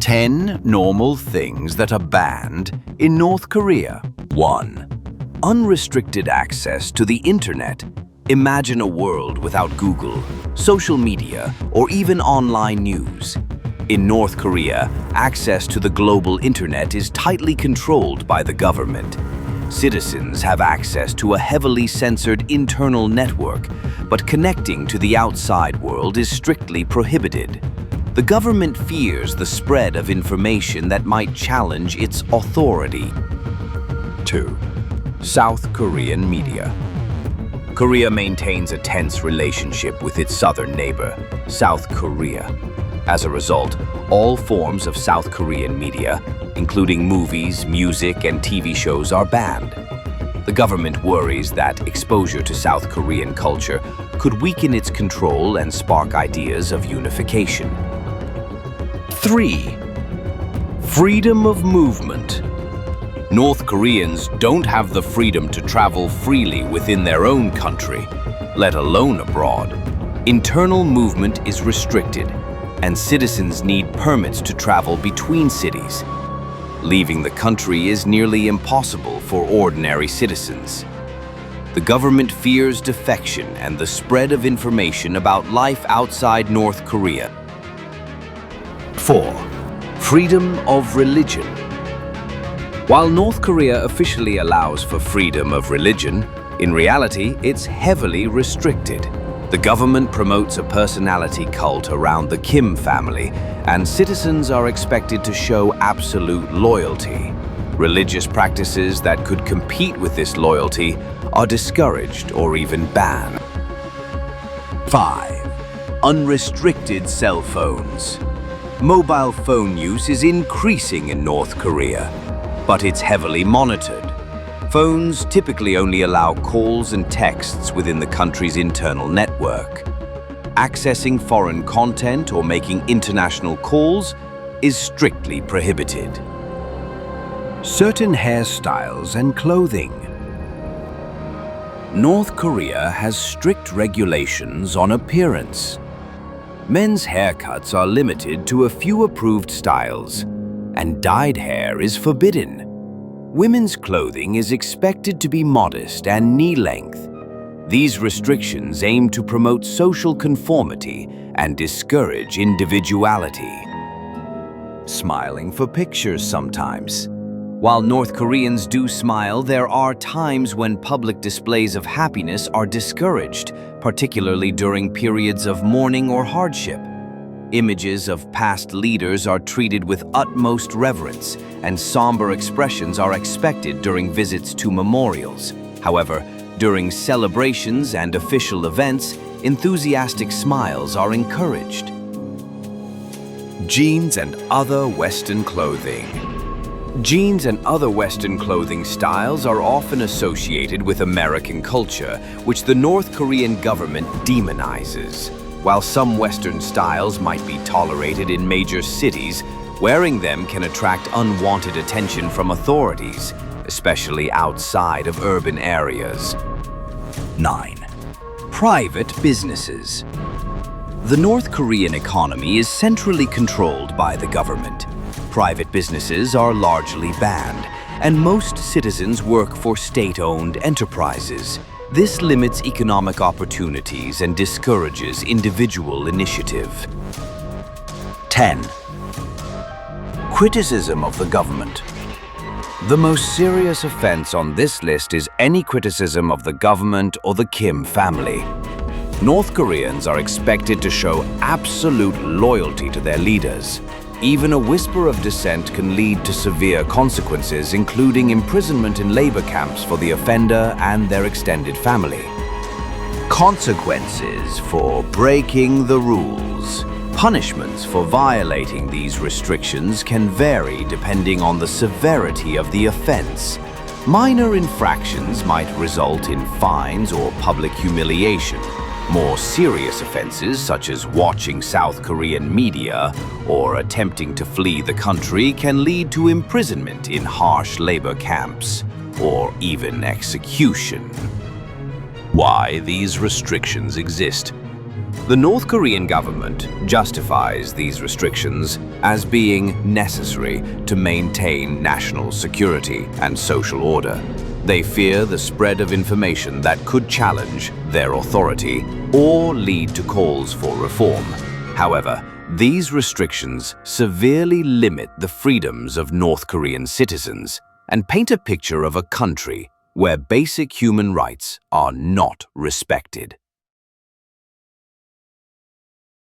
10 normal things that are banned in North Korea. 1. Unrestricted access to the internet. Imagine a world without Google, social media, or even online news. In North Korea, access to the global internet is tightly controlled by the government. Citizens have access to a heavily censored internal network, but connecting to the outside world is strictly prohibited. The government fears the spread of information that might challenge its authority. 2. South Korean media. Korea maintains a tense relationship with its southern neighbor, South Korea. As a result, all forms of South Korean media, including movies, music, and TV shows, are banned. The government worries that exposure to South Korean culture could weaken its control and spark ideas of unification. 3. Freedom of movement. North Koreans don't have the freedom to travel freely within their own country, let alone abroad. Internal movement is restricted, and citizens need permits to travel between cities. Leaving the country is nearly impossible for ordinary citizens. The government fears defection and the spread of information about life outside North Korea. 4. Freedom of religion. While North Korea officially allows for freedom of religion, in reality, it's heavily restricted. The government promotes a personality cult around the Kim family, and citizens are expected to show absolute loyalty. Religious practices that could compete with this loyalty are discouraged or even banned. 5. Unrestricted cell phones. Mobile phone use is increasing in North Korea, but it's heavily monitored. Phones typically only allow calls and texts within the country's internal network. Accessing foreign content or making international calls is strictly prohibited. Certain hairstyles and clothing. North Korea has strict regulations on appearance. Men's haircuts are limited to a few approved styles, and dyed hair is forbidden. Women's clothing is expected to be modest and knee-length. These restrictions aim to promote social conformity and discourage individuality. Smiling for pictures sometimes. While North Koreans do smile, there are times when public displays of happiness are discouraged, particularly during periods of mourning or hardship. Images of past leaders are treated with utmost reverence, and somber expressions are expected during visits to memorials. However, during celebrations and official events, enthusiastic smiles are encouraged. Jeans and other Western clothing. Jeans and other Western clothing styles are often associated with American culture, which the North Korean government demonizes. While some Western styles might be tolerated in major cities, wearing them can attract unwanted attention from authorities, especially outside of urban areas. 9. Private businesses. The North Korean economy is centrally controlled by the government. Private businesses are largely banned, and most citizens work for state-owned enterprises. This limits economic opportunities and discourages individual initiative. 10. Criticism of the government. The most serious offense on this list is any criticism of the government or the Kim family. North Koreans are expected to show absolute loyalty to their leaders. Even a whisper of dissent can lead to severe consequences, including imprisonment in labor camps for the offender and their extended family. Consequences for breaking the rules. Punishments for violating these restrictions can vary depending on the severity of the offense. Minor infractions might result in fines or public humiliation. More serious offenses, such as watching South Korean media or attempting to flee the country, can lead to imprisonment in harsh labor camps or even execution. Why these restrictions exist. The North Korean government justifies these restrictions as being necessary to maintain national security and social order. They fear the spread of information that could challenge their authority or lead to calls for reform. However, these restrictions severely limit the freedoms of North Korean citizens and paint a picture of a country where basic human rights are not respected.